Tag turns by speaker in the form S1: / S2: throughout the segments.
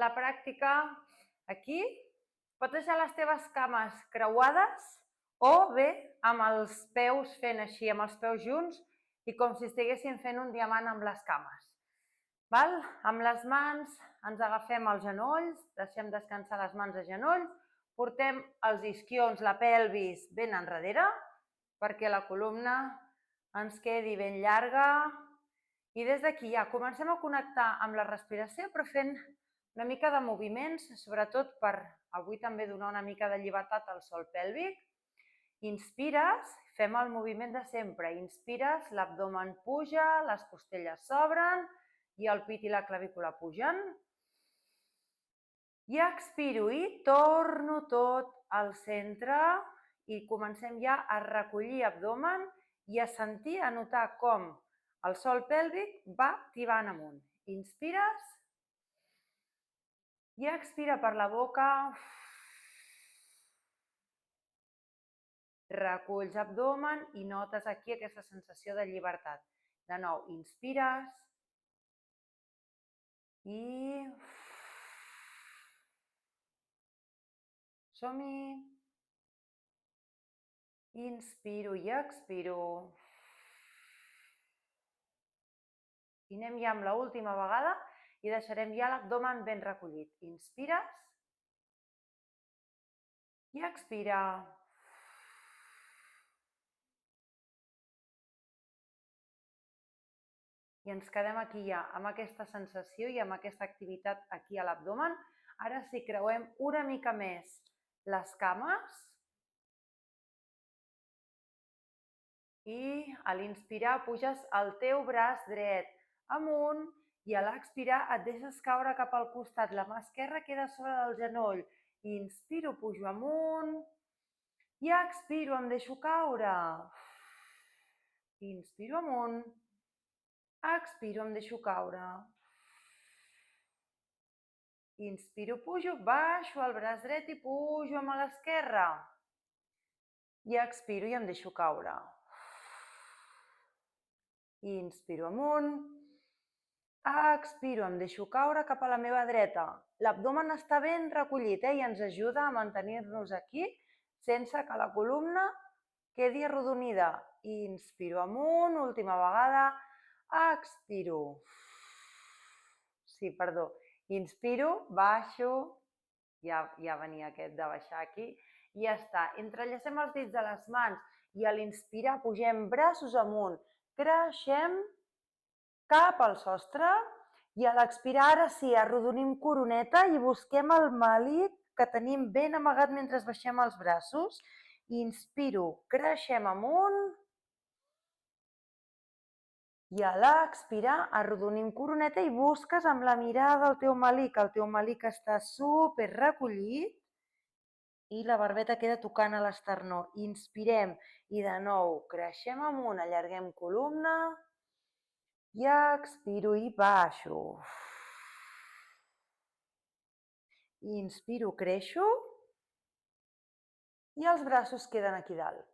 S1: la pràctica, aquí pots deixar les teves cames creuades o bé amb els peus fent així, amb els peus junts i com si estiguessin fent un diamant amb les cames. Amb les mans ens agafem els genolls, deixem descansar les mans a genolls, portem els isquions, la pelvis ben enrere perquè la columna ens quedi ben llarga i des d'aquí ja comencem a connectar amb la respiració però fent una mica de moviments, sobretot per avui també donar una mica de llibertat al sòl pèlvic. Inspires, fem el moviment de sempre. Inspires, l'abdomen puja, les costelles s'obren i el pit i la clavícula pugen. I expiro i torno tot al centre i comencem ja a recollir abdomen i a sentir, a notar com el sòl pèlvic va tibant amunt. Inspires i expira per la boca. Reculls abdomen i notes aquí aquesta sensació de llibertat. De nou, inspires i som-hi. Inspiro i expiro. I anem ja amb l'última vegada i deixarem ja l'abdomen ben recollit. Inspires i expira. I ens quedem aquí ja amb aquesta sensació i amb aquesta activitat aquí a l'abdomen. Ara sí, creuem una mica més les cames i a l'inspirar puges el teu braç dret amunt i a l'expirar et deixes caure cap al costat. La mà esquerra queda sobre del genoll. Inspiro, pujo amunt i expiro, em deixo caure. Inspiro amunt. Expiro, em deixo caure. Inspiro, pujo, baixo el braç dret i pujo amb l'esquerra. I expiro i em deixo caure. Inspiro amunt. Expiro, em deixo caure cap a la meva dreta. L'abdomen està ben recollit i ens ajuda a mantenir-nos aquí sense que la columna quedi arrodonida. Inspiro amunt, última vegada. Expiro. Sí, perdó. Inspiro, baixo, ja venia aquest de baixar aquí, i ja està. Entrellacem els dits de les mans i a l'inspirar pugem braços amunt, creixem cap al sostre i a l'expirar ara sí, arrodonim coroneta i busquem el melic que tenim ben amagat mentre baixem els braços. Inspiro, creixem amunt. I a l'expirar, arrodonim coroneta i busques amb la mirada el teu melic. El teu melic està super recollit i la barbeta queda tocant a l'esternó. Inspirem i de nou creixem amunt, allarguem columna i expiro i baixo. Inspiro, creixo i els braços queden aquí dalt.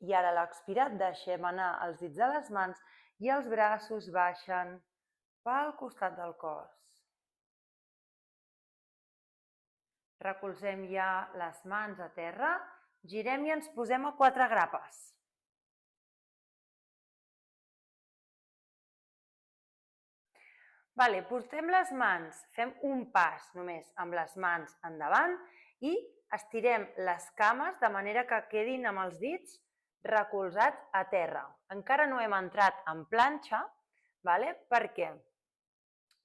S1: I ara a l'expirar deixem anar els dits de les mans i els braços baixen pel costat del cos. Recolzem ja les mans a terra, girem i ens posem a 4 grapes. Portem les mans, fem un pas només amb les mans endavant i estirem les cames de manera que quedin amb els dits recolzats a terra. Encara no hem entrat en planxa, perquè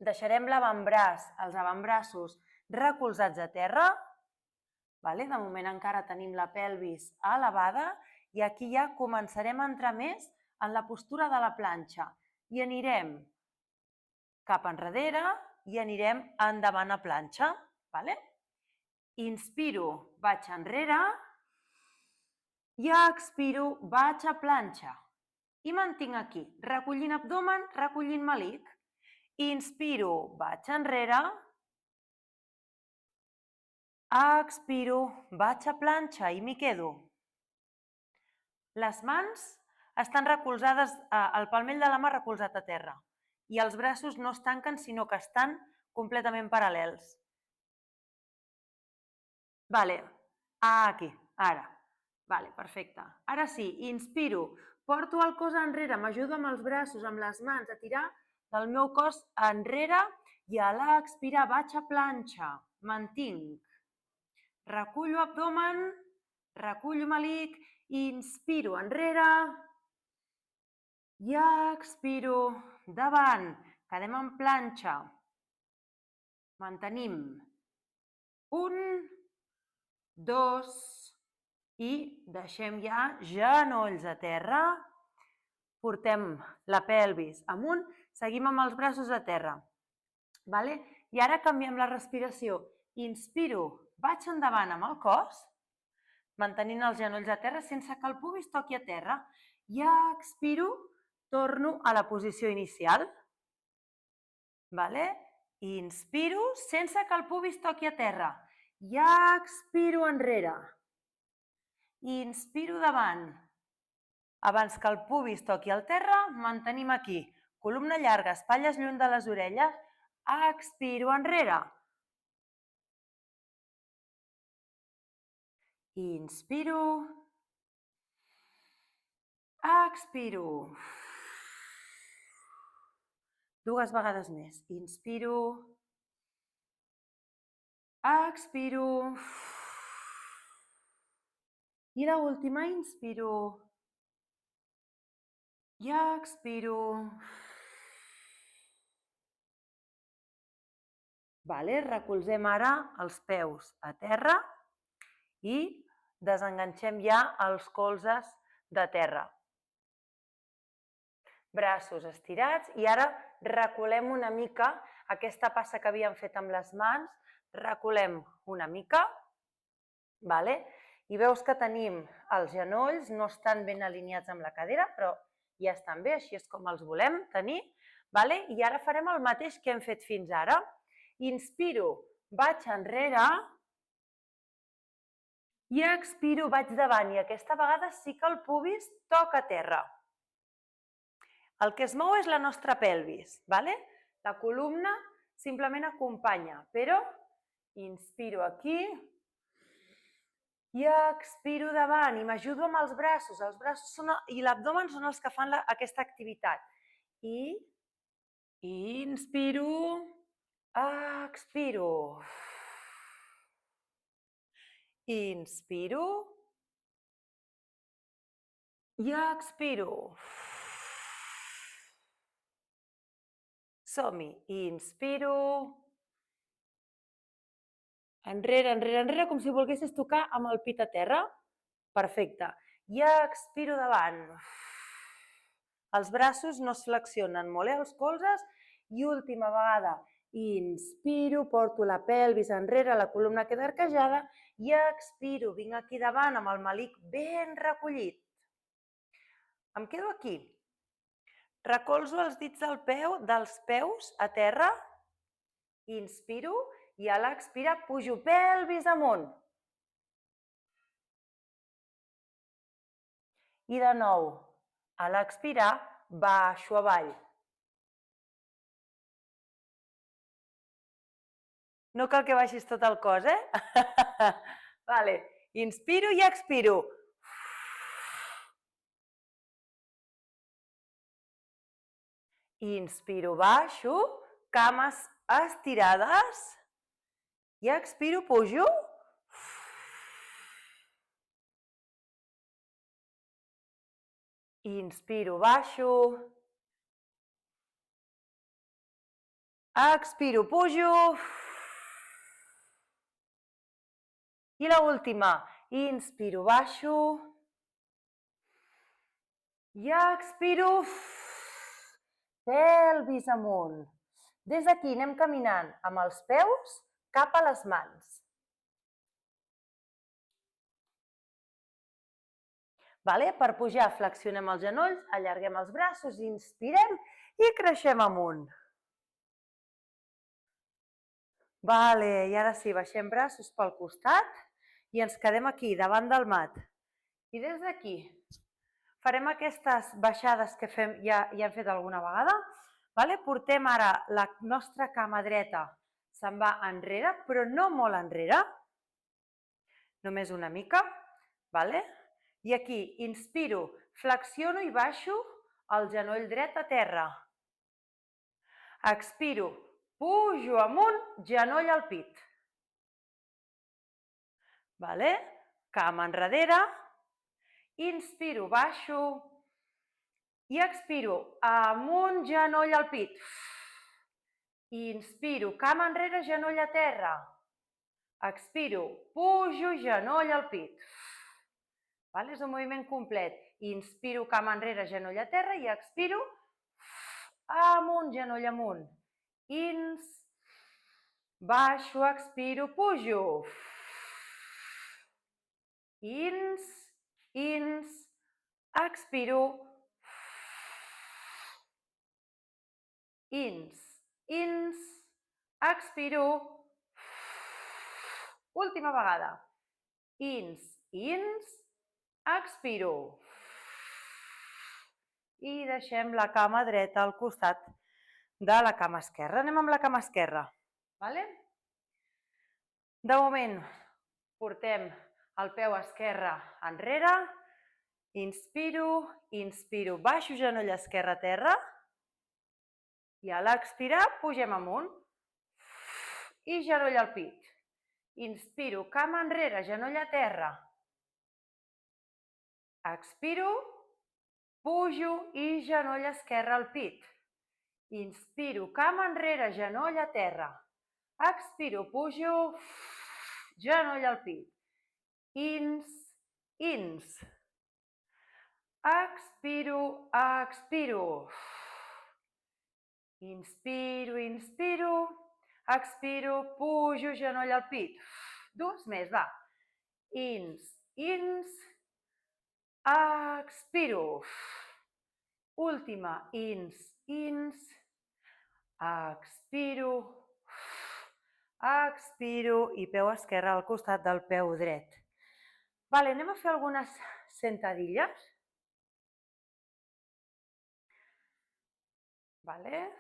S1: deixarem l'avantbraç, els avantbraços recolzats a terra. De moment encara tenim la pelvis elevada i aquí ja començarem a entrar més en la postura de la planxa i anirem cap enrere i anirem endavant a planxa. Inspiro, vaig enrere i expiro, vaig a planxa. I mantinc aquí, recollint abdomen, recollint melic. Inspiro, vaig enrere. Expiro, vaig a planxa i m'hi quedo. Les mans estan recolzades, el palmell de la mà recolzat a terra i els braços no es tanquen sinó que estan completament paral·lels. Vale, aquí, ara. Vale, perfecte. Ara sí, inspiro, porto el cos enrere, m'ajudo amb els braços, amb les mans, a tirar del meu cos enrere i a l'expirar vaig a planxa, mantinc. Recullo abdomen, recullo melic, inspiro enrere i expiro davant. Quedem en planxa. Mantenim. 1, 2 i deixem ja genolls a terra. Portem la pelvis amunt, seguim amb els braços a terra. I ara canviem la respiració. Inspiro, vaig endavant amb el cos, mantenint els genolls a terra sense que el pubis toqui a terra. I expiro, torno a la posició inicial. Inspiro sense que el pubis toqui a terra. I expiro enrere. Inspiro davant. Abans que el pubis toqui al terra, mantenim aquí. Columna llarga, espatlles lluny de les orelles. Expiro enrere. Inspiro. Expiro. 2 vegades més. Inspiro. Expiro. I l'última, inspiro. I expiro. Recolzem ara els peus a terra i desenganxem ja els colzes de terra. Braços estirats i ara reculem una mica aquesta passa que havíem fet amb les mans, reculem una mica, i veus que tenim els genolls, no estan ben alineats amb la cadera, però ja estan bé, així és com els volem tenir. I ara farem el mateix que hem fet fins ara. Inspiro, vaig enrere i expiro, vaig davant i aquesta vegada sí que el pubis toca terra. El que es mou és la nostra pelvis, la columna simplement acompanya, però inspiro aquí i expiro davant i m'ajudo amb els braços i l'abdomen són els que fan aquesta activitat. I inspiro, expiro. Inspiro i expiro. Som-hi. Inspiro. Enrere, enrere, enrere, com si volguessis tocar amb el pit a terra. Perfecte. I expiro davant. Els braços no es flexionen molt, els colzes. I última vegada. Inspiro, porto la pelvis enrere, la columna queda arquejada. I expiro, vinc aquí davant amb el melic ben recollit. Em quedo aquí. Recolzo els dits dels peus a terra. Inspiro i a l'expirar pujo pelvis amunt. I de nou, a l'expirar, baixo avall. No cal que baixis tot el cos, Inspiro i expiro. Inspiro, baixo, cames estirades. I expiro, pujo. Inspiro, baixo. Expiro, pujo. I l'última. Inspiro, baixo. I expiro. Pelvis amunt. Des d'aquí anem caminant amb els peus cap a les mans. Per pujar flexionem els genolls, allarguem els braços, inspirem i creixem amunt. I ara sí, baixem braços pel costat i ens quedem aquí, davant del mat. I des d'aquí farem aquestes baixades que ja hem fet alguna vegada. Portem ara la nostra cama dreta se'n va enrere, però no molt enrere, només una mica, vale? I aquí inspiro, flexiono i baixo el genoll dret a terra. Expiro, pujo amunt, genoll al pit. Vale? Cama enrere, inspiro, baixo i expiro, amunt, genoll al pit. Inspiro, cama enrere, genoll a terra. Expiro, pujo, genoll al pit. Vale? És un moviment complet. Inspiro, cama enrere, genoll a terra i expiro, amunt, genoll amunt. Ins, baixo, expiro, pujo. Ins, expiro. Ins, expiro. Última vegada. Ins, expiro. I deixem la cama dreta al costat de la cama esquerra. Anem amb la cama esquerra. Vale? De moment, portem el peu esquerre enrere. Inspiro, baixo genoll esquerre a terra. I a l'expirar, pugem amunt. I genoll al pit. Inspiro, cama enrere, genoll a terra. Expiro, pujo i genoll esquerre al pit. Inspiro, cama enrere, genoll a terra. Expiro, pujo, genoll al pit. Ins. Expiro. Inspiro. Expiro, pujo, genoll al pit. Dues més, va. Ins. Expiro. Última. Ins. Expiro i peu esquerre al costat del peu dret. Vale, anem a fer algunes sentadilles. Vale?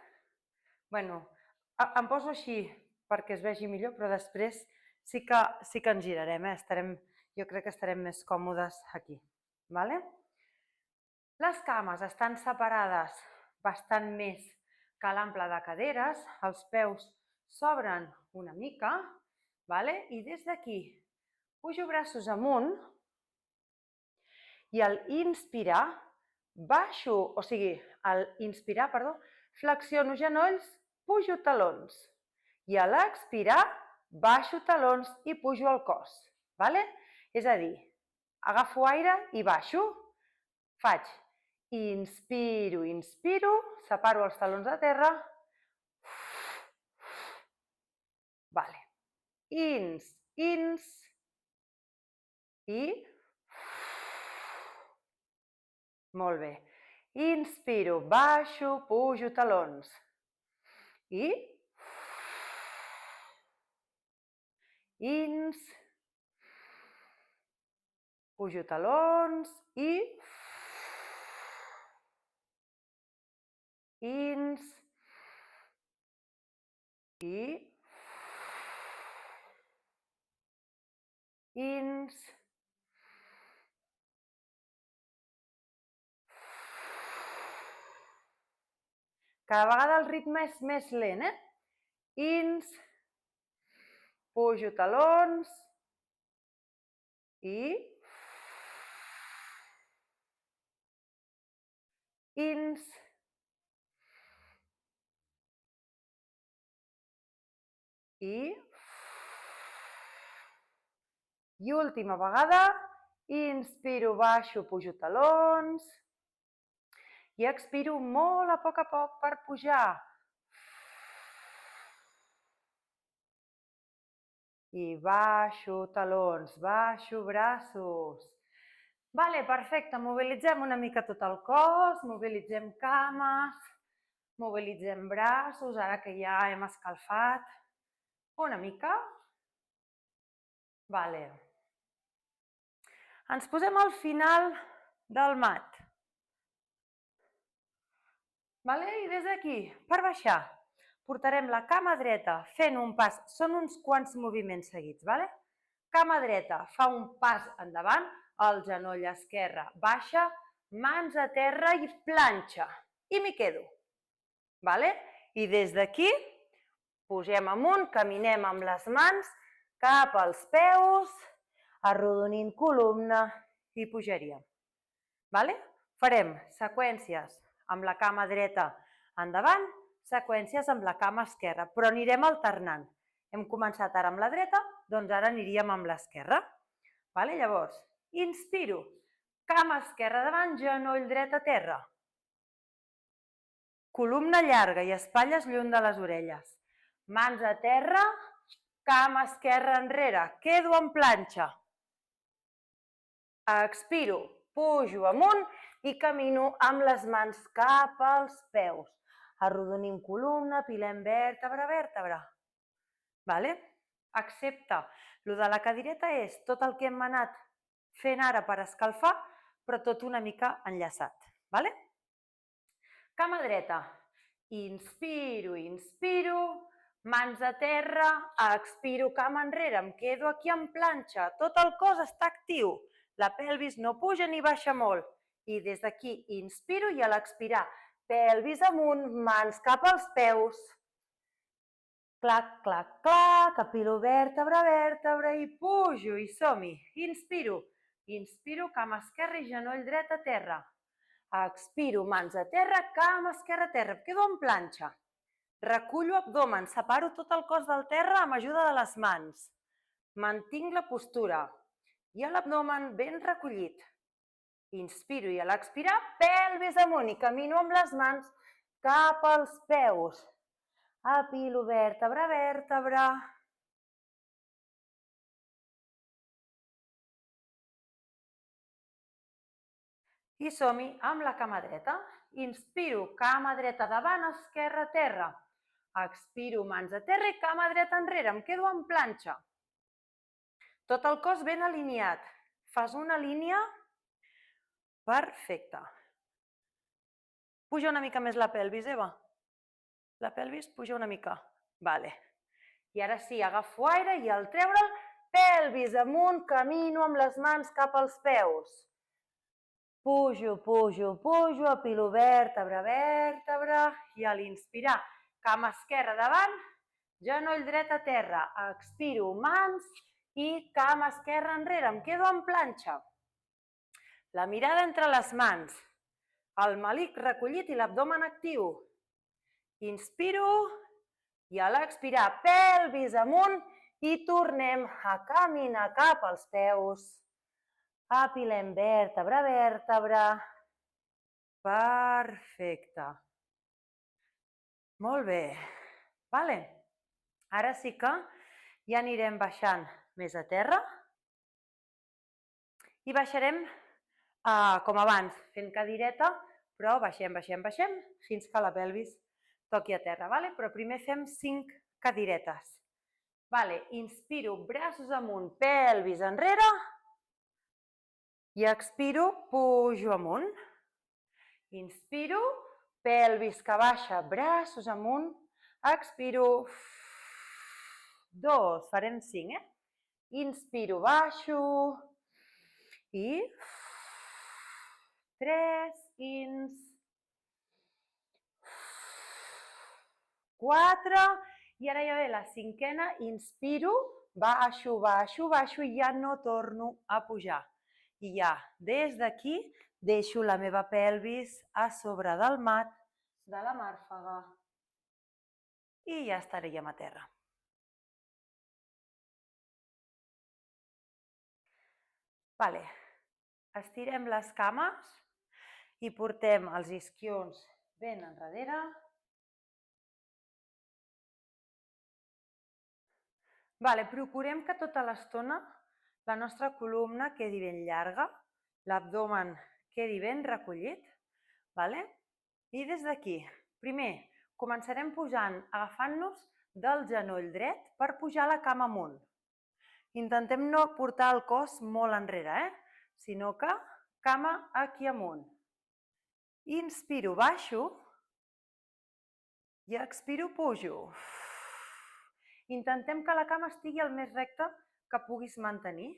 S1: Bueno, em poso així perquè es vegi millor, però després sí que ens girarem, jo crec que estarem més còmodes aquí. Vale? Les cames estan separades bastant més que l'ample de caderes, els peus s'obren una mica, vale? I des d'aquí pujo braços amunt i al inspirar flexiono genolls, pujo talons. I a l'expirar, baixo talons i pujo el cos. Vale? És a dir, agafo aire i baixo. Faig inspiro, separo els talons a terra. Vale. Ins i... Molt bé. Inspiro, baixo, pujo talons. I... Ins... Pujo talons i... Ins... I... Ins... Cada vegada el ritme és més lent, Ins... Pujo talons i... Ins... I última vegada, inspiro, baixo, pujo talons i expiro molt a poc per pujar. I baixo talons, baixo braços. Vale, perfecte, mobilitzem una mica tot el cos, mobilitzem cames, mobilitzem braços, ara que ja hem escalfat una mica. Vale. Ens posem al final del mat. Vale? I des d'aquí, per baixar, portarem la cama dreta fent un pas, són uns quants moviments seguits, ¿vale? Cama dreta fa un pas endavant, el genoll esquerre baixa, mans a terra i planxa. I m'hi quedo, ¿vale? I des d'aquí pugem amunt, caminem amb les mans cap als peus, arrodonint columna i pujaríem. ¿Vale? Farem seqüències amb la cama dreta endavant, seqüències amb la cama esquerra, però anirem alternant. Hem començat ara amb la dreta, doncs ara aniríem amb l'esquerra. Llavors, inspiro, cama esquerra davant, genoll dret a terra. Columna llarga i espatlles lluny de les orelles. Mans a terra, cama esquerra enrere, quedo en planxa. Expiro, pujo amunt i camino amb les mans cap als peus. Arrodonim columna, pilem vèrtebra a vèrtebra. Excepte, el de la cadireta és tot el que hem anat fent ara per escalfar, però tot una mica enllaçat. Cama dreta. Inspiro, inspiro, mans a terra, expiro, cama enrere, em quedo aquí en planxa, tot el cos està actiu. La pelvis no puja ni baixa molt. I des d'aquí inspiro i a l'expirar, pelvis amunt, mans cap als peus. Clac, clac, clac, apilo vèrtebra a vèrtebra i pujo i som-hi. Inspiro, inspiro, cama esquerra i genoll dret a terra. Expiro, mans a terra, cama esquerra a terra, em quedo en planxa. Recullo abdomen, separo tot el cos del terra amb ajuda de les mans. Mantinc la postura. I l'abdomen ben recollit. Inspiro i a l'expirar, pelvis amunt i camino amb les mans cap als peus. Apilo vèrtebra a vèrtebra. I som-hi amb la cama dreta. Inspiro, cama dreta davant, esquerra a terra. Expiro, mans a terra i cama dreta enrere, em quedo en planxa. Tot el cos ben alineat. Fas una línia perfecta. Puja una mica més la pelvis, Eva. La pelvis puja una mica. I ara sí, agafo aire i al treure'l, pelvis amunt, camino amb les mans cap als peus. Pujo, pujo, pujo, apilo vèrtebra a vèrtebra i a l'inspirar, cama esquerra davant, genoll dret a terra. Expiro, mans i cama esquerra enrere, em quedo en planxa. La mirada entre les mans, el melic recollit i l'abdomen actiu. Inspiro i a l'expirar, pelvis amunt i tornem a caminar cap als peus. Apilem vèrtebra a vèrtebra. Perfecte. Molt bé. Ara sí que ja anirem baixant més a terra i baixarem com abans, fent cadireta, però baixem, baixem, baixem fins que la pelvis toqui a terra. Però primer fem 5 cadiretes. Inspiro, braços amunt, pelvis enrere i expiro, pujo amunt. Inspiro, pelvis que baixa, braços amunt, expiro, 2, farem 5, Inspiro, baixo i 3, ins, 4, i ara ja ve la 5ena, inspiro, baixo, baixo, baixo i ja no torno a pujar. I ja des d'aquí deixo la meva pelvis a sobre del mat de la màrfega i ja estaríem a terra. Estirem les cames i portem els isquions ben enrere. Procurem que tota l'estona la nostra columna quedi ben llarga, l'abdomen quedi ben recollit. I des d'aquí, primer, començarem pujant, agafant-nos del genoll dret per pujar la cama amunt. Intentem no portar el cos molt enrere, sinó que cama aquí amunt. Inspiro, baixo I expiro, pujo. Intentem que la cama estigui el més recta que puguis mantenir.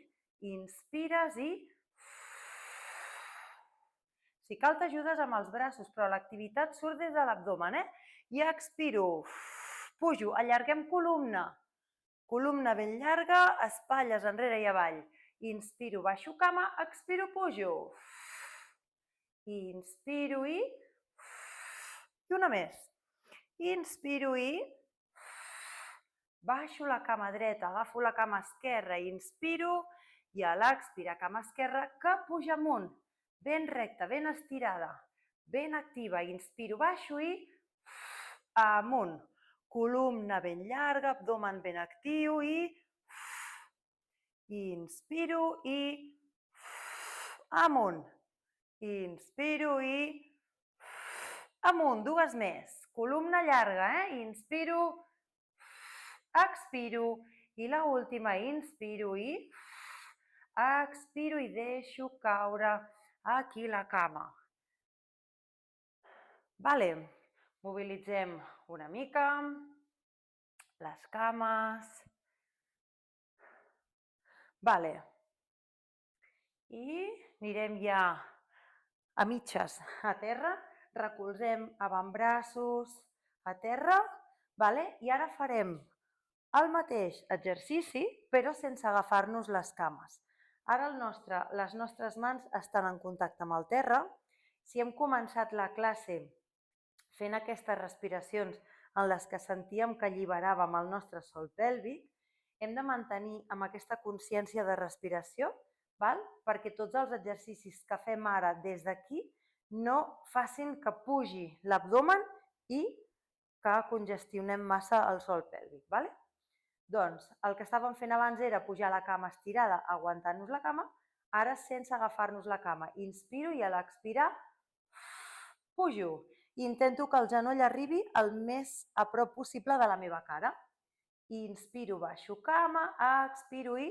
S1: Inspires i... Si cal, t'ajudes amb els braços, però l'activitat surt des de l'abdomen, I expiro. Pujo, allarguem columna. Columna ben llarga, espatlles enrere i avall. Inspiro, baixo cama, expiro, pujo. Inspiro i... I una més. Inspiro i... Baixo la cama dreta, agafo la cama esquerra, inspiro i a l'expirar cama esquerra que puja amunt, ben recta, ben estirada, ben activa. Inspiro, baixo i amunt. Columna ben llarga, abdomen ben actiu i inspiro i amunt. Inspiro i amunt. Dues més. Columna llarga, Inspiro, expiro i l'última, inspiro i expiro i deixo caure aquí la cama. Vale, mobilitzem una mica les cames. Vale. I anirem ja a mitges a terra, recolzem avantbraços a terra, vale? I ara farem el mateix exercici, però sense agafar-nos les cames. Ara les nostres mans estan en contacte amb el terra. Si hem començat la classe fent aquestes respiracions en les que sentíem que alliberàvem el nostre sòl pèlvic, hem de mantenir amb aquesta consciència de respiració, perquè tots els exercicis que fem ara des d'aquí no facin que pugi l'abdomen i que congestionem massa el sòl pèlvic. Doncs el que estàvem fent abans era pujar la cama estirada, aguantant-nos la cama, ara sense agafar-nos la cama. Inspiro i a l'expirar pujo. Intento que el genoll arribi el més a prop possible de la meva cara. Inspiro, baixo cama, expiro i...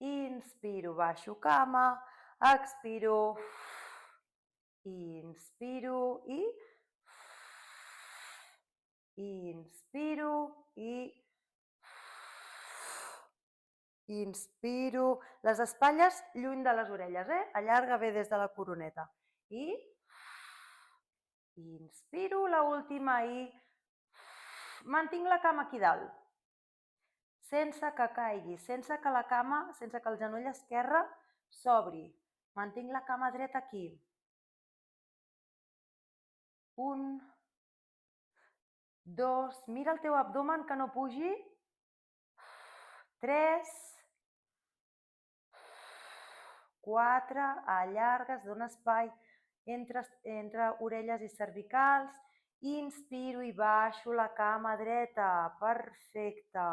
S1: Inspiro, baixo cama, expiro... Inspiro i... Inspiro i... Inspiro, les espatlles lluny de les orelles, Allarga bé des de la coroneta. I inspiro, l'última i mantinc la cama aquí dalt, sense que caigui, sense que la cama, sense que el genoll esquerre s'obri. Mantinc la cama dreta aquí. 1, 2, mira el teu abdomen que no pugi. 3, 4, allargues, dona espai entre orelles i cervicals. Inspiro i baixo la cama dreta. Perfecte.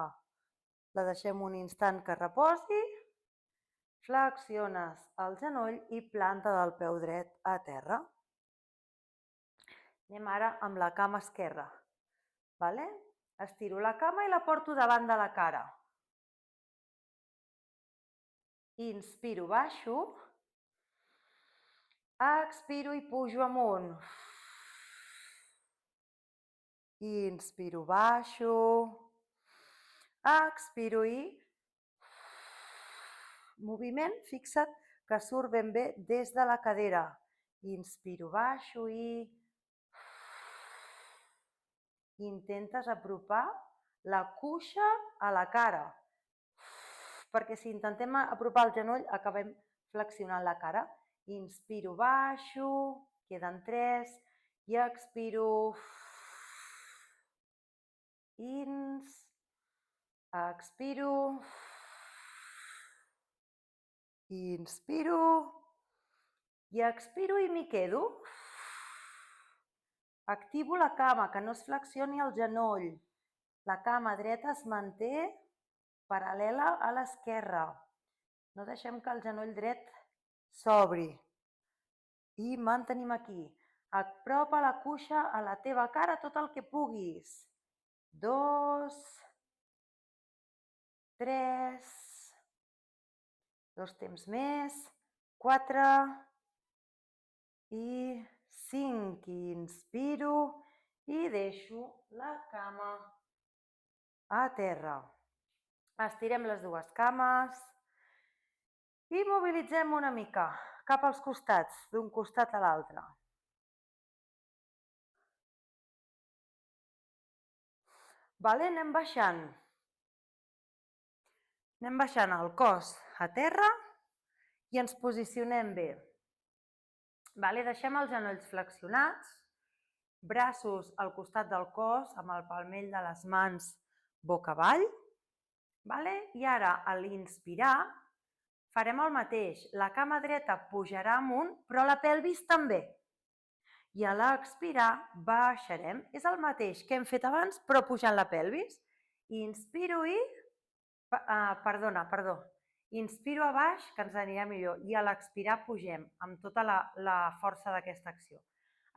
S1: La deixem un instant que reposi. Flexiones el genoll i planta del peu dret a terra. Anem ara amb la cama esquerra. Estiro la cama i la porto davant de la cara. Inspiro, baixo. Expiro i pujo amunt. Inspiro, baixo. Expiro i... Moviment, fixa't que surt ben bé des de la cadera. Inspiro, baixo i... Intentes apropar la cuixa a la cara, perquè si intentem apropar el genoll acabem flexionant la cara. Inspiro, baixo, queden 3, i expiro. Expiro. Inspiro. I expiro i m'hi quedo. Activo la cama, que no es flexioni el genoll. La cama dreta es manté paral·lela a l'esquerra. No deixem que el genoll dret s'obri. I mantenim aquí. Apropa la cuixa a la teva cara tot el que puguis. 2, 3, 2 temps més, 4 i 5. Inspiro i deixo la cama a terra. Estirem les dues cames i mobilitzem una mica cap als costats, d'un costat a l'altre. Vale, anem baixant. Anem baixant el cos a terra i ens posicionem bé. Vale, deixem els genolls flexionats, braços al costat del cos amb el palmell de les mans boca avall. Vale? I ara, a l'inspirar, farem el mateix. La cama dreta pujarà amunt, però la pelvis també. I a l'expirar baixarem. És el mateix que hem fet abans, però pujant la pelvis. Inspiro i... Perdó. Inspiro a baix, que ens anirà millor. I a l'expirar pugem amb tota la força d'aquesta acció.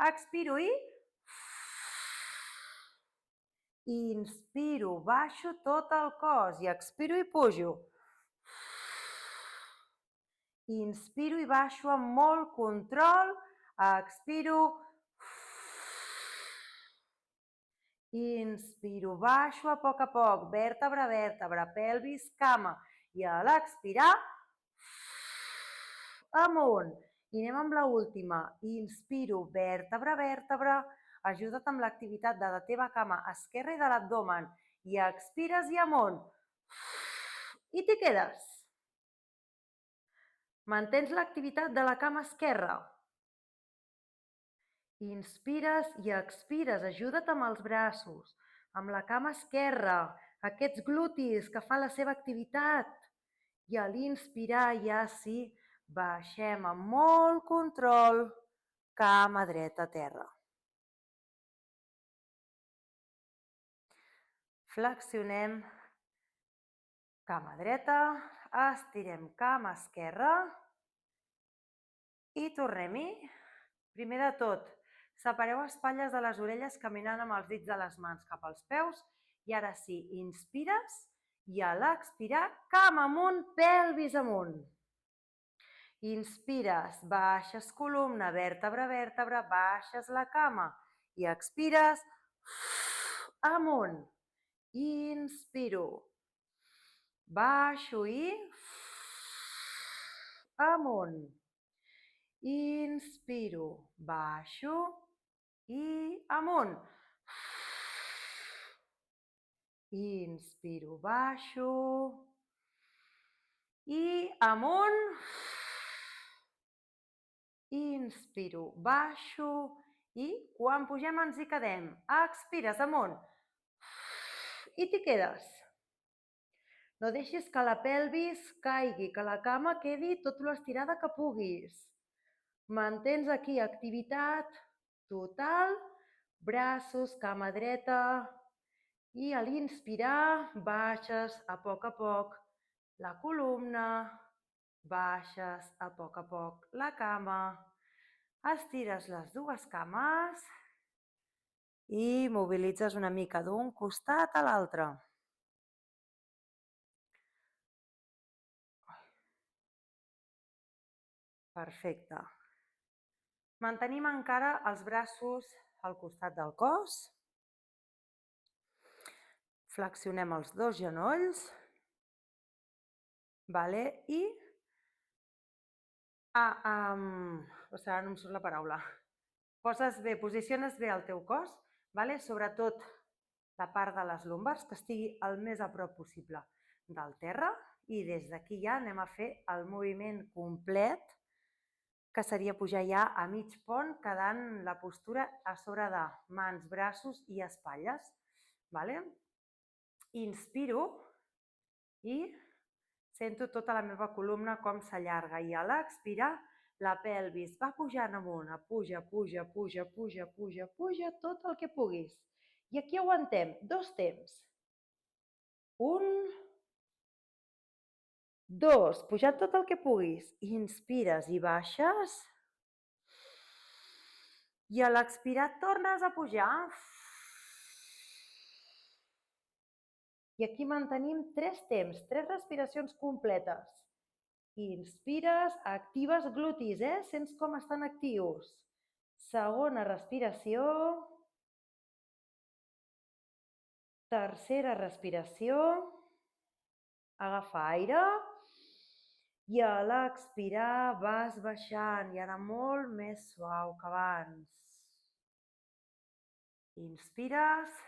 S1: Expiro i... Inspiro, baixo tot el cos i expiro i pujo. Inspiro i baixo amb molt control, expiro, inspiro, baixo a poc, vèrtebra a vèrtebra, pelvis, cama, i a l'expirar, amunt. I anem amb l'última, inspiro, vèrtebra a vèrtebra, ajuda't amb l'activitat de la teva cama esquerra i de l'abdomen, i expires i amunt. I t'hi quedes. Mantens l'activitat de la cama esquerra. Inspires i expires, ajuda't amb els braços, amb la cama esquerra, aquests glutis que fan la seva activitat. I a l'inspirar ja sí, baixem amb molt control, cama dreta a terra. Flexionem cama dreta, estirem cama esquerra i tornem-hi. Primer de tot, separeu espatlles de les orelles caminant amb els dits de les mans cap als peus i ara sí, inspires i a l'expirar, cama amunt, pelvis amunt. Inspires, baixes columna, vèrtebra a vèrtebra, baixes la cama i expires, amunt. Inspiro, baixo i amunt. Inspiro, baixo i amunt. Inspiro, baixo i amunt. Inspiro, baixo i quan pugem ens hi quedem. Expires amunt i t'hi quedes. No deixis que la pelvis caigui, que la cama quedi tot l'estirada que puguis. Mantens aquí activitat total, braços, cama dreta i a l'inspirar baixes a poc la columna, baixes a poc la cama, estires les dues cames i mobilitzes una mica d'un costat a l'altre. Perfecte. Mantenim encara els braços al costat del cos. Flexionem els dos genolls. I... ara no em surt la paraula. Posiciones bé el teu cos, sobretot la part de les lumbars, que estigui el més a prop possible del terra. I des d'aquí ja anem a fer el moviment complet, que seria pujar ja a mig pont, quedant la postura a sobre de mans, braços i espatlles. Inspiro i sento tota la meva columna com s'allarga i a l'expirar la pelvis va pujant amunt, puja, tot el que puguis. I aquí aguantem 2 temps. 1, 2, pujant tot el que puguis. Inspires i baixes. I a l'expirar tornes a pujar. I aquí mantenim 3 temps, 3 respiracions completes. Inspires, actives glutis, sents com estan actius. Segona respiració. Tercera respiració. Agafa aire. I a l'expirar vas baixant i ara molt més suau que abans. Inspires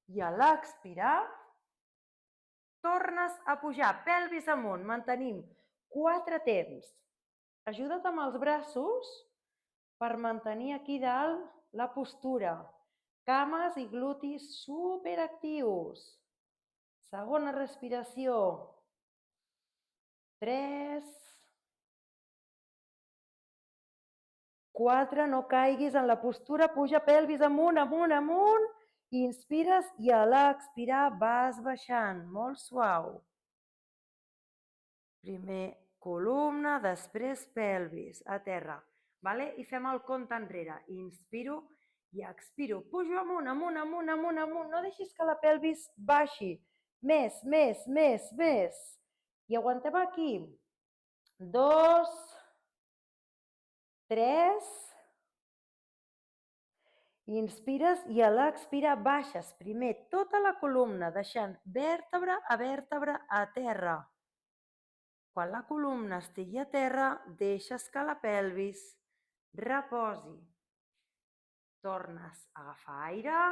S1: i a l'expirar tornes a pujar, pelvis amunt, mantenim 4 temps. Ajuda't amb els braços per mantenir aquí dalt la postura. Cames i glutis superactius. Segona respiració. 3, 4, no caiguis en la postura, puja pelvis amunt, amunt, amunt, inspires i a l'expirar vas baixant, molt suau. Primer columna, després pelvis, a terra. I fem el compte enrere. Inspiro i expiro. Pujo amunt, amunt, amunt, amunt, amunt. No deixis que la pelvis baixi. Més, més, més, més. I aguantem aquí. 2, 3. Inspires i a l'expirar baixes primer tota la columna, deixant vèrtebra a terra. Quan la columna estigui a terra, deixes que la pelvis reposi. Tornes a agafar aire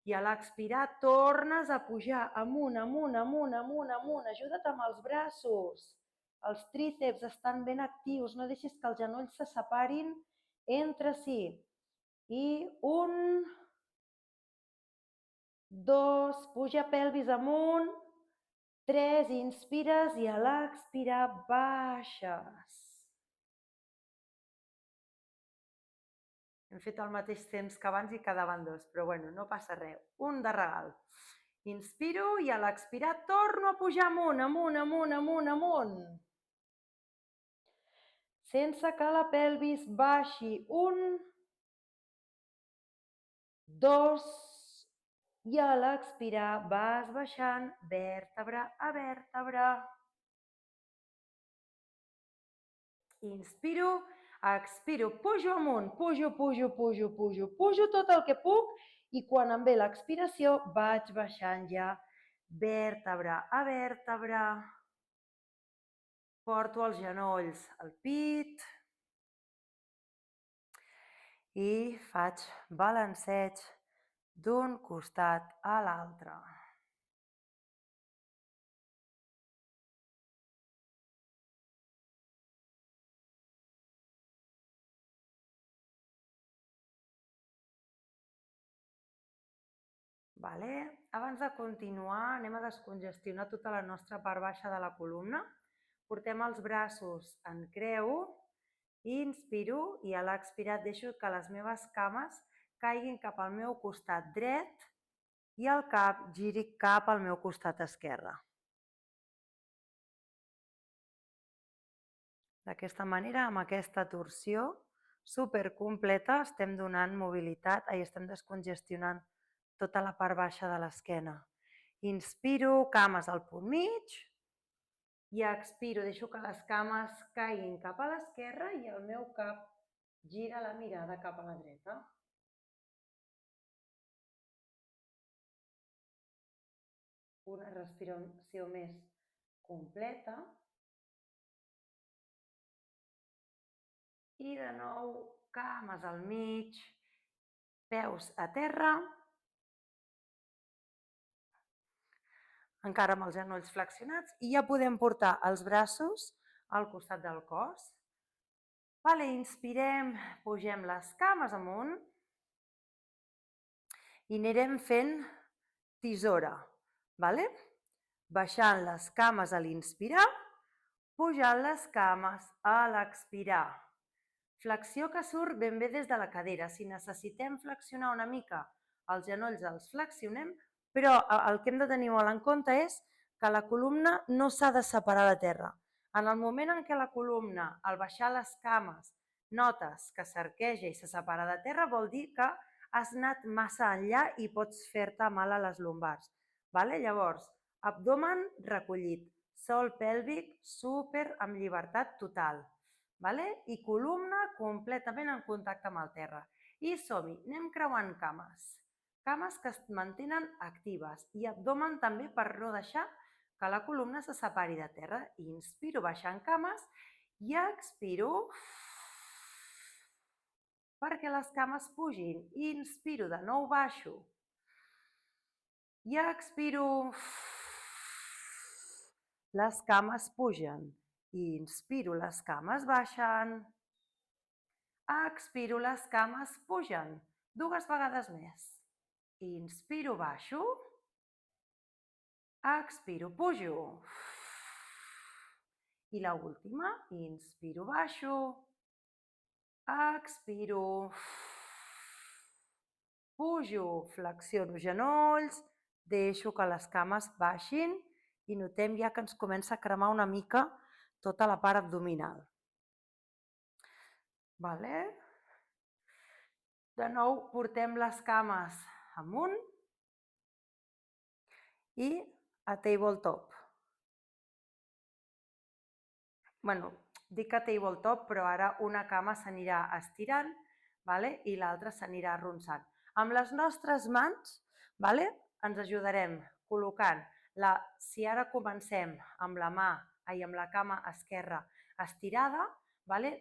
S1: i a l'expirar tornes a pujar amunt, amunt, amunt, amunt, amunt. Ajuda't amb els braços. Els tríceps estan ben actius, no deixis que els genolls se separin entre si. I 1, 2, puja pelvis amunt. 3, inspires i a l'expirar baixes. Hem fet al mateix temps que abans i quedaven 2, però bueno, no passa res. Un de regal. Inspiro i a l'expirar torno a pujar amunt, amunt, amunt, amunt, amunt. Sense que la pelvis baixi. 1, 2, i a l'expirar vas baixant vèrtebra a vèrtebra. Inspiro, expiro, pujo amunt, pujo, pujo, pujo, pujo, pujo tot el que puc i quan em ve l'expiració vaig baixant ja vèrtebra a vèrtebra. Porto els genolls al pit i faig balanceig d'un costat a l'altre. Abans de continuar, anem a descongestionar tota la nostra part baixa de la columna. Portem els braços en creu, inspiro i a l'expirar deixo que les meves cames caiguin cap al meu costat dret i el cap giri cap al meu costat esquerre. D'aquesta manera, amb aquesta torsió supercompleta, estem donant mobilitat i estem descongestionant tota la part baixa de l'esquena. Inspiro, cames al punt mig, i expiro, deixo que les cames caiguin cap a l'esquerra i el meu cap gira la mirada cap a la dreta. Una respiració més completa. I de nou, cames al mig, peus a terra. Encara amb els genolls flexionats i ja podem portar els braços al costat del cos. Inspirem, pugem les cames amunt i anirem fent tisora. Baixant les cames a l'inspirar, pujant les cames a l'expirar. Flexió que surt ben bé des de la cadera. Si necessitem flexionar una mica els genolls, els flexionem, però el que hem de tenir molt en compte és que la columna no s'ha de separar de terra. En el moment en què la columna, al baixar les cames, notes que s'arqueja i se separa de terra, vol dir que has anat massa enllà i pots fer-te mal a les lumbars. Llavors, abdomen recollit, sòl pèlvic super amb llibertat total. I columna completament en contacte amb el terra. I som-hi, anem creuant cames. cames que es mantenen actives i abdomen també per no deixar que la columna se separi de terra. Inspiro baixant cames i expiro perquè les cames pugin. Inspiro, de nou baixo. I expiro. Les cames pugen. Inspiro, les cames baixen. Expiro, les cames pugen. 2 vegades més. Inspiro, baixo. Expiro, pujo. I l'última, inspiro, baixo. Expiro. Pujo, flexiono genolls, deixo que les cames baixin i notem ja que ens comença a cremar una mica tota la part abdominal. Vale? De nou portem les cames amunt i a tabletop. Bueno, dic a tabletop, però ara una cama s'anirà estirant, i l'altra s'anirà arronsant. Amb les nostres mans ens ajudarem col·locant, si ara comencem amb la cama esquerra estirada,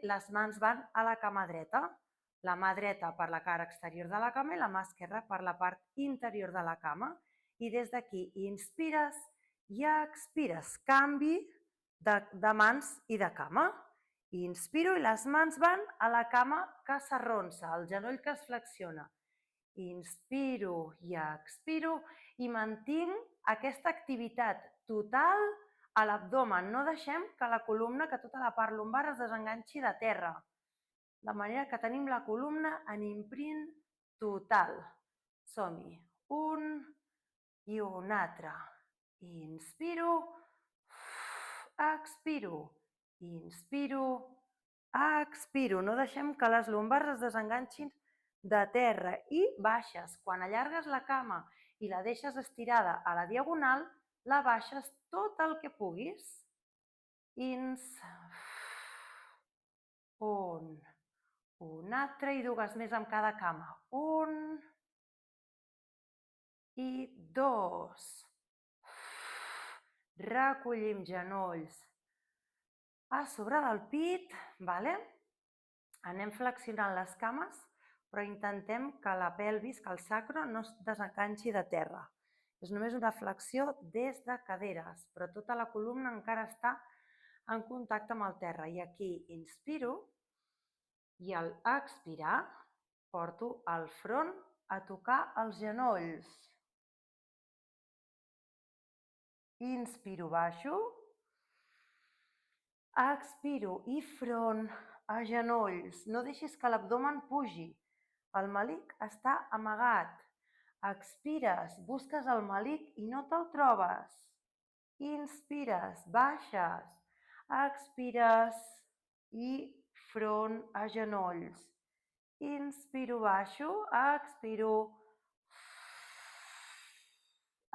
S1: les mans van a la cama dreta, la mà dreta per la cara exterior de la cama i la mà esquerra per la part interior de la cama. I des d'aquí inspires i expires, canvi de mans i de cama. Inspiro i les mans van a la cama que s'arronsa, el genoll que es flexiona. Inspiro i expiro i mantinc aquesta activitat total a l'abdomen. No deixem que la columna, que tota la part lumbar es desenganxi de terra. De manera que tenim la columna en imprint total. Som-hi. Un i un altre. Inspiro. Expiro. Inspiro. Expiro. No deixem que les lumbars es desenganxin de terra i baixes. Quan allargues la cama i la deixes estirada a la diagonal, la baixes tot el que puguis. Un altre i 2 més amb cada cama. 1 i 2. Recollim genolls a sobre del pit. Anem flexionant les cames, però intentem que la pelvis, que el sacre, no es desenganxi de terra. És només una flexió des de caderes, però tota la columna encara està en contacte amb el terra. I aquí inspiro i al expirar porto el front a tocar els genolls. Inspiro, baixo. Expiro i front a genolls. No deixis que l'abdomen pugi. El melic està amagat. Expires, busques el melic i no te'l trobes. Inspires, baixes. Expires i front a genolls. Inspiro, baixo. Expiro.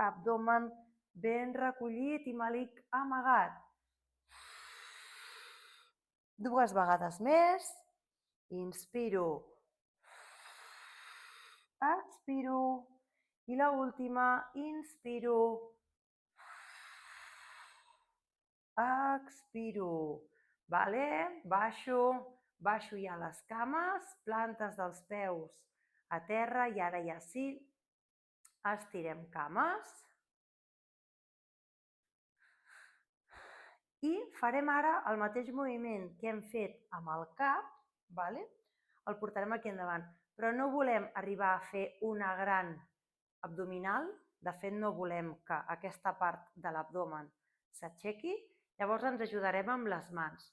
S1: Abdomen ben recollit i melic amagat. 2 vegades més. Inspiro. Expiro. I l'última, inspiro. Expiro. Baixo ja les cames, plantes dels peus a terra i ara ja sí, estirem cames. I farem ara el mateix moviment que hem fet amb el cap, el portarem aquí endavant, però no volem arribar a fer una gran abdominal, de fet no volem que aquesta part de l'abdomen s'aixequi, llavors ens ajudarem amb les mans.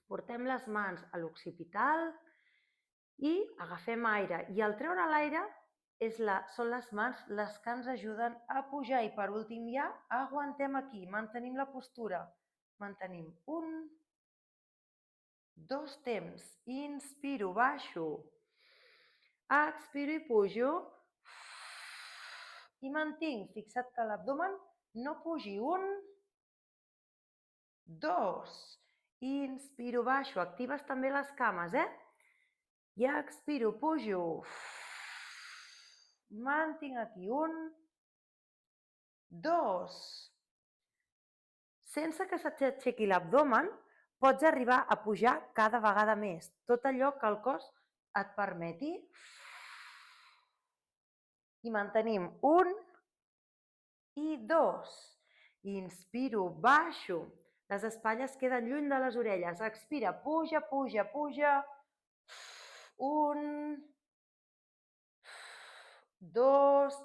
S1: Portem les mans a l'occipital i agafem aire. I al treure l'aire són les mans les que ens ajuden a pujar. I per últim ja aguantem aquí, mantenim la postura. Mantenim 1, 2 temps. Inspiro, baixo. Expiro i pujo. I mantinc, fixa't que l'abdomen no pugi. 1, 2. Inspiro, baixo. Actives també les cames, I expiro, pujo. Mantinc aquí. 1, 2. Sense que s'aixequi l'abdomen, pots arribar a pujar cada vegada més. Tot allò que el cos et permeti. I mantenim 1 i 2. Inspiro, baixo. Les espatlles queden lluny de les orelles. Expira, puja, puja, puja. 1, 2.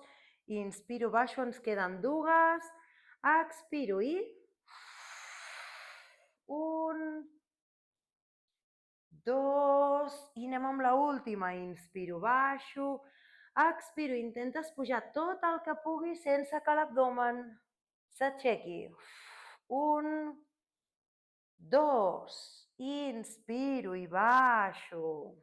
S1: Inspiro, baixo, ens queden 2. Expiro i 1, 2. I anem amb l'última. Inspiro, baixo. Expiro, intentes pujar tot el que puguis sense que l'abdomen s'aixequi. 1, 2. Inspiro i baixo.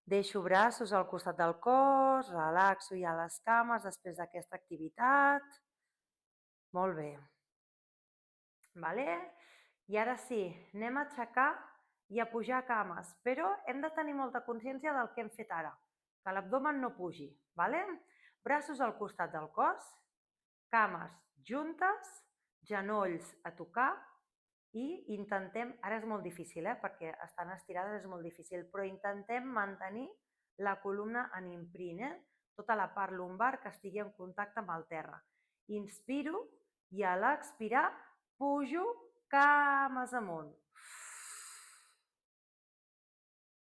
S1: Deixo braços al costat del cos, relaxo ja les cames després d'aquesta activitat. Molt bé. I ara sí, anem a aixecar i a pujar cames, però hem de tenir molta consciència del que hem fet ara, que l'abdomen no pugi. Braços al costat del cos, cames juntes, genolls a tocar i intentem, ara és molt difícil perquè estan estirades, és molt difícil, però intentem mantenir la columna en imprint, tota la part lumbar que estigui en contacte amb el terra. Inspiro i a l'expirar pujo cames amunt.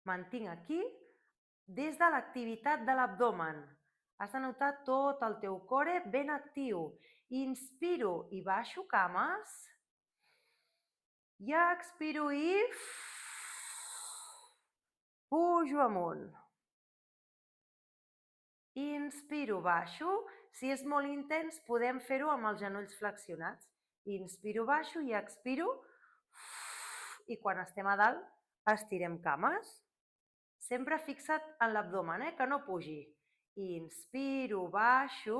S1: Mantinc aquí des de l'activitat de l'abdomen. Has de notar tot el teu core ben actiu. Inspiro i baixo cames. I expiro i pujo amunt. Inspiro, baixo. Si és molt intens, podem fer-ho amb els genolls flexionats. Inspiro, baixo i expiro. I quan estem a dalt, estirem cames. Sempre fixa't en l'abdomen, que no pugi. Inspiro, baixo.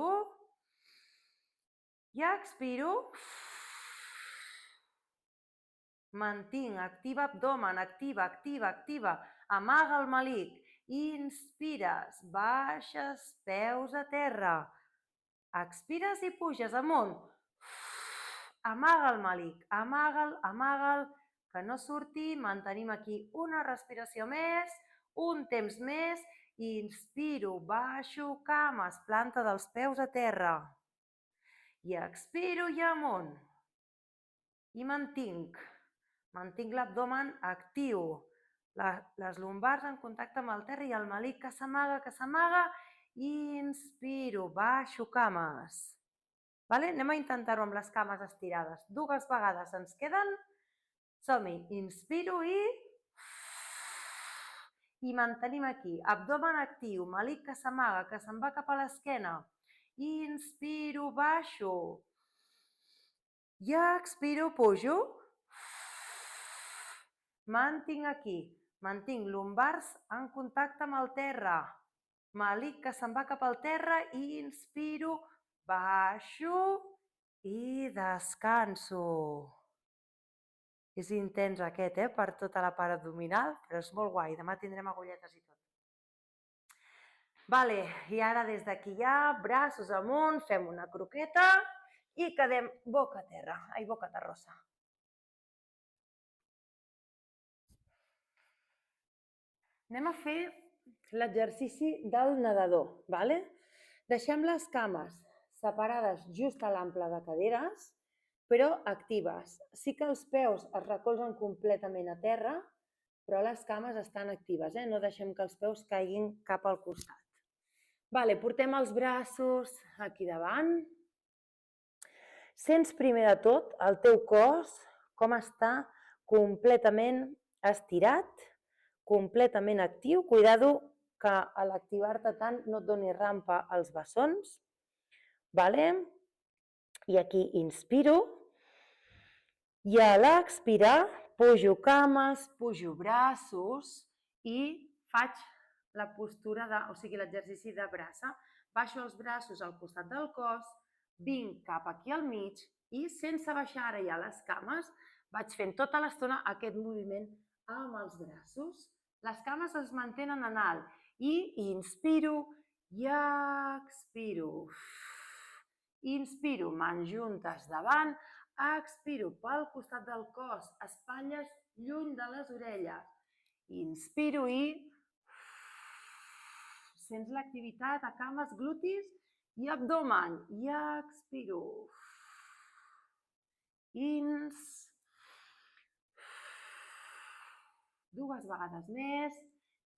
S1: I expiro. Mantinc, activa abdomen, activa, activa, activa. Amaga el melic. Inspires, baixes, peus a terra. Expires i puges amunt. Amaga el melic, amaga'l, amaga'l, que no surti. Mantenim aquí una respiració més, un temps més. Inspiro, baixo, cames, planta dels peus a terra. I expiro i amunt. I mantinc l'abdomen actiu, les lumbars en contacte amb el terra i el melic que s'amaga. Inspiro, baixo cames. Anem a intentar-ho amb les cames estirades. 2 vegades ens queden. Som-hi. Inspiro i mantenim aquí. Abdomen actiu, melic que s'amaga, que se'n va cap a l'esquena. Inspiro, baixo. I expiro, pujo. Mantinc aquí. Mantinc lumbars en contacte amb el terra. Melic que se'n va cap al terra. Inspiro, baixo i descanso. És intens aquest, per tota la part abdominal, però és molt guai. Demà tindrem agulletes i tot. I ara des d'aquí ja, braços amunt, fem una croqueta i quedem boca a terra, boca terrosa. Anem a fer l'exercici del nedador. Deixem les cames separades just a l'ample de caderes, però actives. Sí que els peus es recolzen completament a terra, però les cames estan actives. No deixem que els peus caiguin cap al costat. Portem els braços aquí davant. Sents primer de tot el teu cos com està completament estirat, completament actiu. Cuidado que a l'activar-te tant no et doni rampa als bessons. I aquí inspiro i a l'expirar pujo cames, pujo braços i faig la postura, l'exercici de braça. Baixo els braços al costat del cos, vinc cap aquí al mig i sense baixar ara ja les cames vaig fent tota l'estona aquest moviment amb els braços. Les cames es mantenen en alt i inspiro i expiro. Inspiro, mans juntes davant, expiro pel costat del cos, espatlles lluny de les orelles. Inspiro i sents l'activitat a cames, glutis i abdomen. I expiro. Ins. Dues vegades més.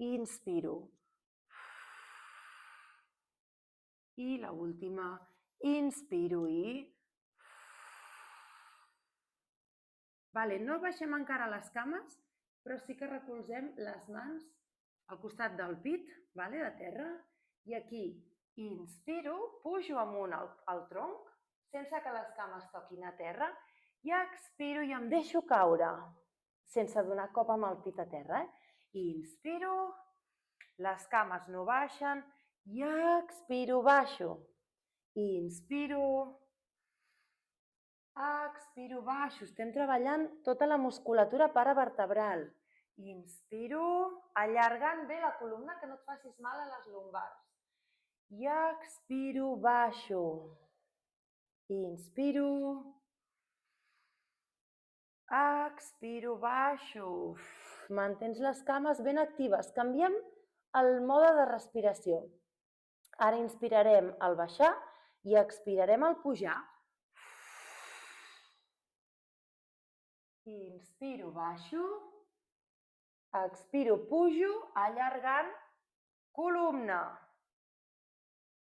S1: Inspiro. I l'última. Inspiro i... No baixem encara les cames, però sí que recolzem les mans al costat del pit, de terra, i aquí inspiro, pujo amunt al tronc, sense que les cames toquin a terra, i expiro i em deixo caure, sense donar cop amb el pit a terra. Inspiro, les cames no baixen, i expiro, baixo. Inspiro, expiro, baixo. Estem treballant tota la musculatura paravertebral. Inspiro, allargant bé la columna, que no et facis mal a les lumbars. I expiro, baixo. Inspiro, expiro, baixo. Mantens les cames ben actives. Canviem el mode de respiració. Ara inspirarem al baixar i expirarem al pujar. Inspiro, baixo. Expiro, pujo, allargant columna.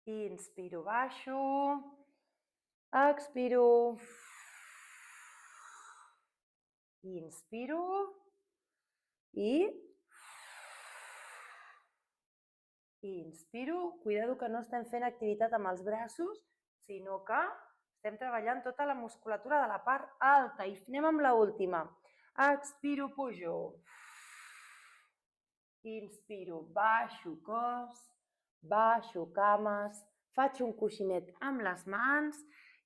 S1: Inspiro, baixo. Expiro. Inspiro. I inspiro. Cuidado que no estem fent activitat amb els braços, sinó que estem treballant tota la musculatura de la part alta. I anem amb l'última. Expiro, pujo. Inspiro, baixo cos, baixo cames, faig un coixinet amb les mans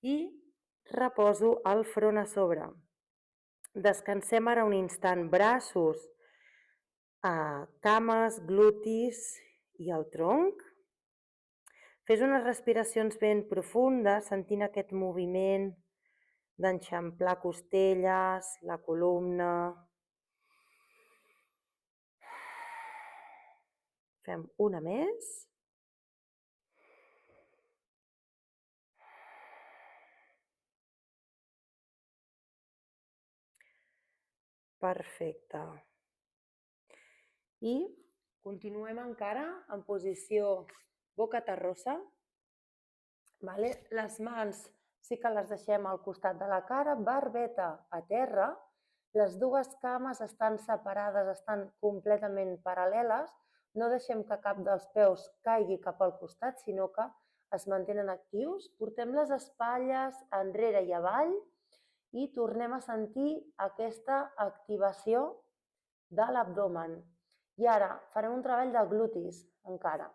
S1: i reposo el front a sobre. Descansem ara un instant, braços, cames, glutis i el tronc. Fes unes respiracions ben profundes, sentint aquest moviment d'enxamplar costelles, la columna. Fem una més. Perfecte. I continuem encara en posició boca terrosa. Les mans sí que les deixem al costat de la cara, barbeta a terra. Les dues cames estan separades, estan completament paral·leles. No deixem que cap dels peus caigui cap al costat, sinó que es mantenen actius. Portem les espatlles enrere i avall i tornem a sentir aquesta activació de l'abdomen. I ara farem un treball de glutis encara.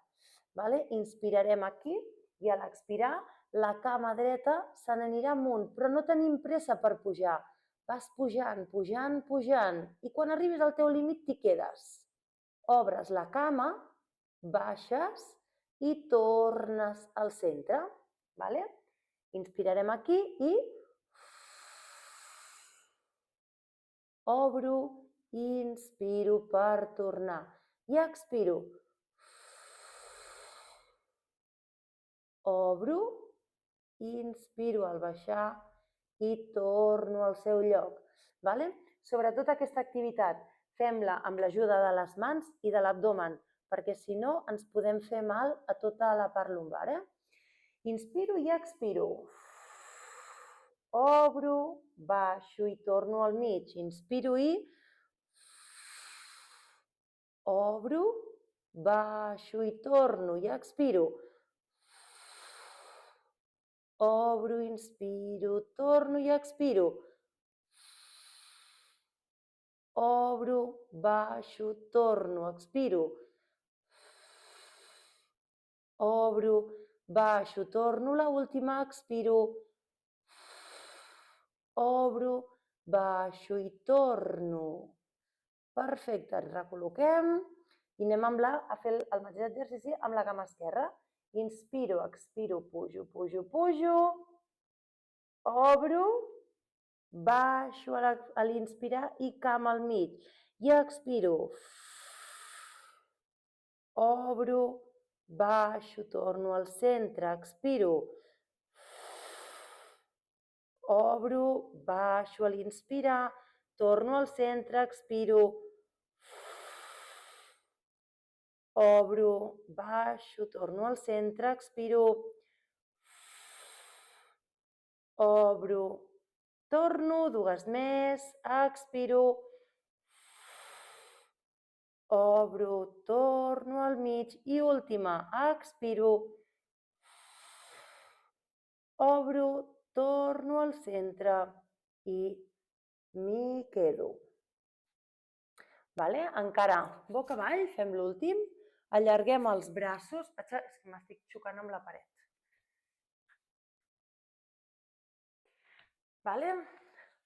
S1: Inspirarem aquí i a l'expirar la cama dreta se n'anirà amunt, però no tenim pressa per pujar. Vas pujant, pujant, pujant i quan arribis al teu límit t'hi quedes. Obres la cama, baixes i tornes al centre. Inspirarem aquí i obro, inspiro per tornar i expiro. Obro, inspiro al baixar i torno al seu lloc. Sobretot aquesta activitat fem-la amb l'ajuda de les mans i de l'abdomen, perquè si no ens podem fer mal a tota la part lumbar. Inspiro i expiro. Obro, baixo i torno al mig. Inspiro i obro, baixo i torno i expiro. Obro, inspiro, torno i expiro. Obro, baixo, torno, expiro. Obro, baixo, torno, l'última, expiro. Obro, baixo i torno. Perfecte, ens recol·loquem i anem a fer el mateix exercici amb la cama esquerra. Inspiro, expiro, pujo, pujo, pujo. Obro, baixo a l'inspirar i cama al mig. I expiro. Obro, baixo, torno al centre, expiro. Obro, baixo a l'inspirar, torno al centre, expiro. Obro, baixo, torno al centre, expiro. Obro, torno, dues més, expiro. Obro, torno al mig i última, expiro. Obro, torno al centre i m'hi quedo. Encara boca avall, fem l'últim. Allarguem els braços. És que m'estic xocant amb la paret.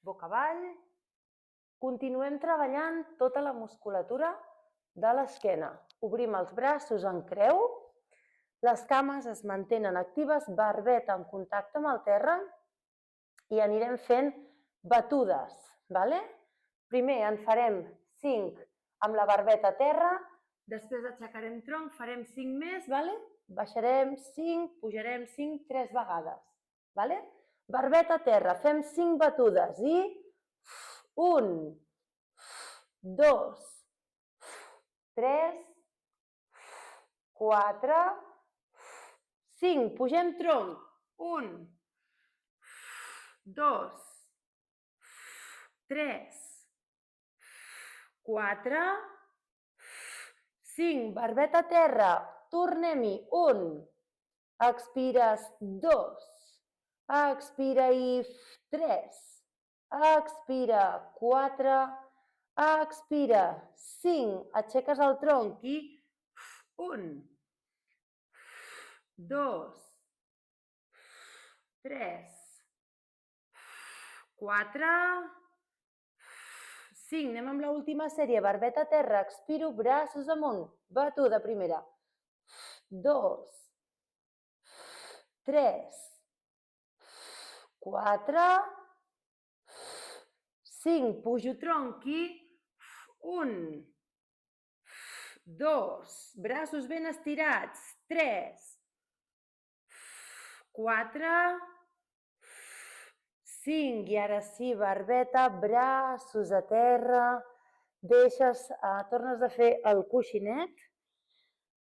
S1: Boca avall. Continuem treballant tota la musculatura de l'esquena. Obrim els braços en creu. Les cames es mantenen actives, barbeta en contacte amb el terra i anirem fent batudes. Primer en farem 5 amb la barbeta a terra, després aixecarem tronc, farem 5 més, baixarem 5, pujarem 5, 3 vegades. Barbeta a terra, fem 5 batudes i 1, 2, 3, 4, 5, pugem tronc, 1, 2, 3, 4, 5, barbeta a terra, tornem-hi, 1, expires 2, expira i 3, expira 4, expira 5, aixeques el tronc i 1, 2, 3, 4, 5. Anem amb l'última sèrie, barbeta a terra, expiro, braços amunt, batuda primera, 2, 3, 4, 5, pujo tronc i 1, 2, braços ben estirats, 3, 4, 5, i ara sí, barbeta, braços a terra, tornes a fer el coixinet,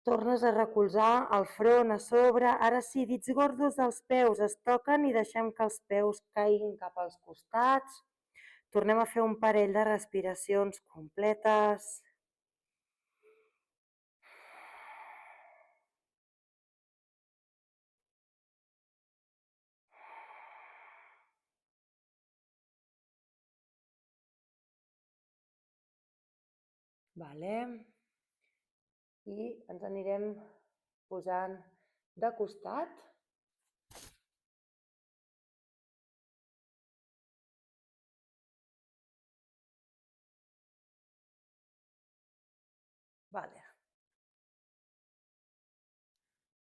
S1: tornes a recolzar el front a sobre, ara sí, dits gordos dels peus es toquen i deixem que els peus caiguin cap als costats, tornem a fer un parell de respiracions completes. I ens anirem posant de costat.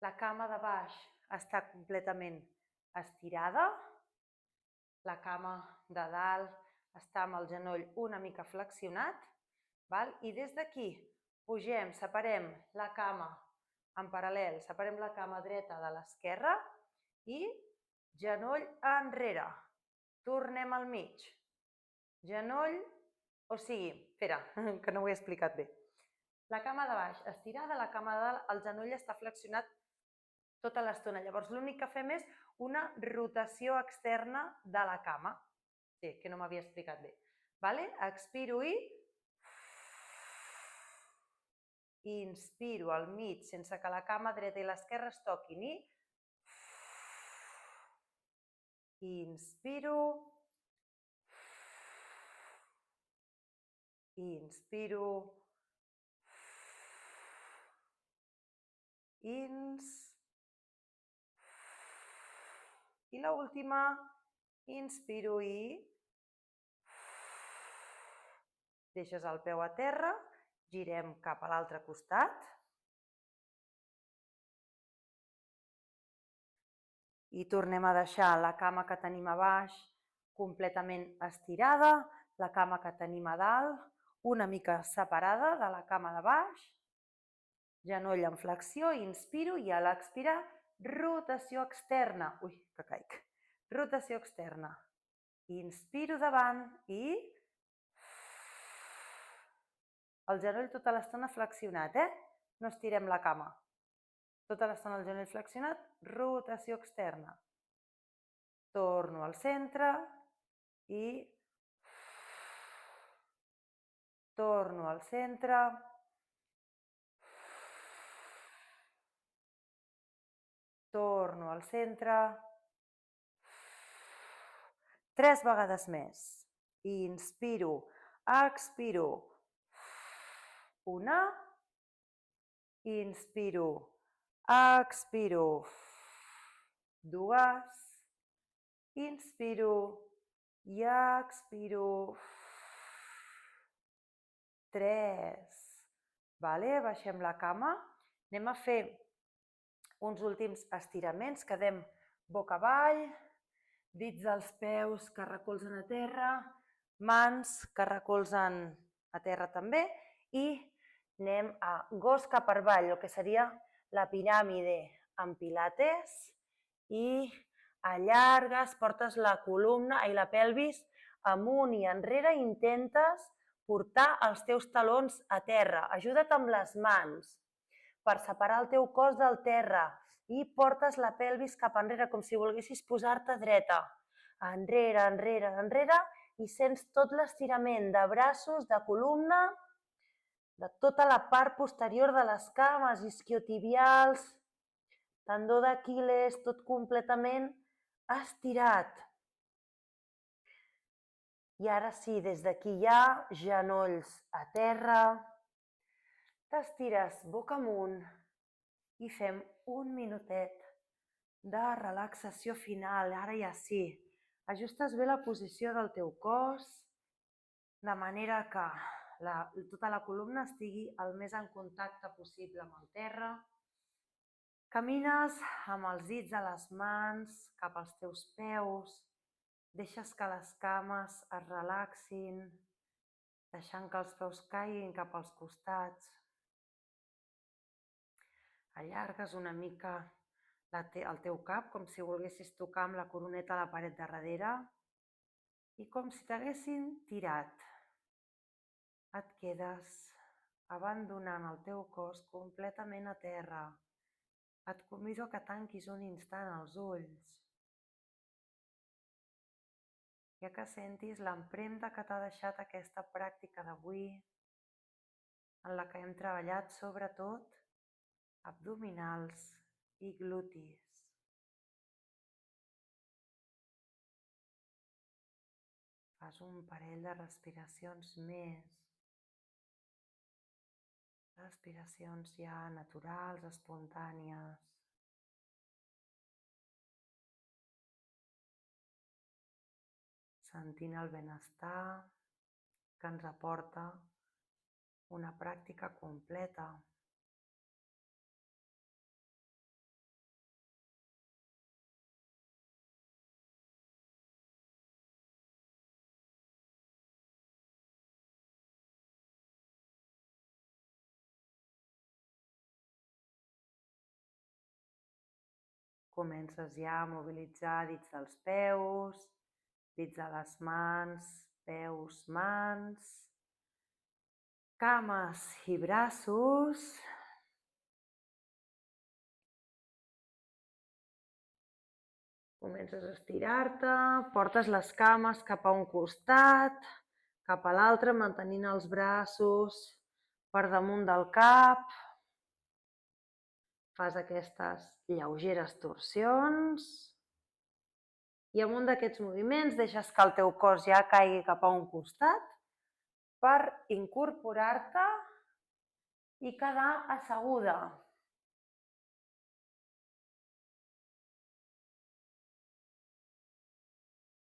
S1: La cama de baix està completament estirada. La cama de dalt està amb el genoll una mica flexionat. I des d'aquí pugem, separem la cama en paral·lel, separem la cama dreta de l'esquerra i genoll enrere. Tornem al mig. Genoll, espera, que no ho he explicat bé. La cama de baix estirada, la cama de dalt, el genoll està flexionat tota l'estona. Llavors l'únic que fem és una rotació externa de la cama. Sí, que no m'havia explicat bé. Expiro i inspiro al mig sense que la cama dreta i l'esquerra es toquin i inspiro, inspiro, ins, i l'última, inspiro i deixes el peu a terra, girem cap a l'altre costat. I tornem a deixar la cama que tenim a baix completament estirada, la cama que tenim a dalt una mica separada de la cama de baix, genoll en flexió, inspiro i a l'expirar, rotació externa. Ui, que caic. Rotació externa. Inspiro davant i el genoll tota l'estona flexionat, No estirem la cama. Tota l'estona el genoll flexionat, rotació externa. Torno al centre i torno al centre. Torno al centre. 3 vegades més. Inspiro, expiro. Una. Inspiro, expiro. 2. Inspiro i expiro. 3. Vale? Baixem la cama. Anem a fer uns últims estiraments. Quedem boca avall, dits dels peus que recolzen a terra, mans que recolzen a terra també i anem a gos cap avall, el que seria la piràmide en pilates i allargues, portes la columna i la pelvis amunt i enrere, intentes portar els teus talons a terra. Ajuda't amb les mans per separar el teu cos del terra i portes la pelvis cap enrere com si volguessis posar-te dreta. Enrere, enrere, enrere i sents tot l'estirament de braços, de columna, de tota la part posterior de les cames, isquiotibials, tendó d'Aquil·les, tot completament estirat. I ara sí, des d'aquí ja, genolls a terra, t'estires boca amunt i fem un minutet de relaxació final. Ara ja sí, ajustes bé la posició del teu cos, de manera que tota la columna estigui el més en contacte possible amb el terra. Camines amb els dits de les mans cap als teus peus, deixes que les cames es relaxin, deixant que els peus caiguin cap als costats. Allargues una mica el teu cap, com si volguessis tocar amb la coroneta a la paret de darrere i com si t'haguessin tirat. Et quedes abandonant el teu cos completament a terra. Et convido a que tanquis un instant els ulls i a que sentis l'empremta que t'ha deixat aquesta pràctica d'avui, en la que hem treballat sobretot abdominals i glutis. Fas un parell de respiracions més. Respiracions ja naturals, espontànies. Sentint el benestar que ens aporta una pràctica completa. Comences ja a mobilitzar dits dels peus, dits de les mans, peus, mans, cames i braços. Comences a estirar-te, portes les cames cap a un costat, cap a l'altre, mantenint els braços per damunt del cap. Fas aquestes lleugeres torsions i amb un d'aquests moviments deixes que el teu cos ja caigui cap a un costat per incorporar-te i quedar asseguda.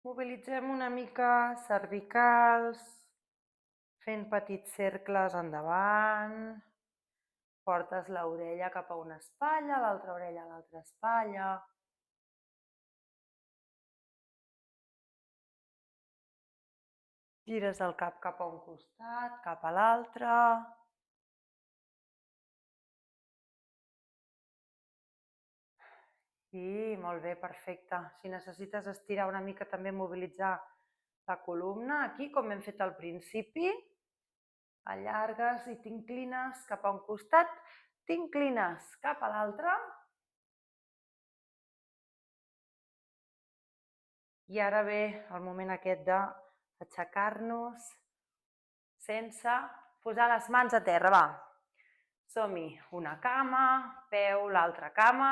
S1: Mobilitzem una mica cervicals, fent petits cercles endavant. Portes l'orella cap a una espatlla, l'altra orella a l'altra espatlla. Gires el cap cap a un costat, cap a l'altre. I molt bé, perfecte. Si necessites estirar una mica també mobilitzar la columna, aquí com hem fet al principi, allargues i t'inclines cap a un costat, t'inclines cap a l'altre. I ara ve el moment aquest d'aixecar-nos sense posar les mans a terra, va. Som-hi, una cama, peu, l'altra cama.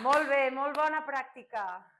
S1: Molt bé, molt bona pràctica.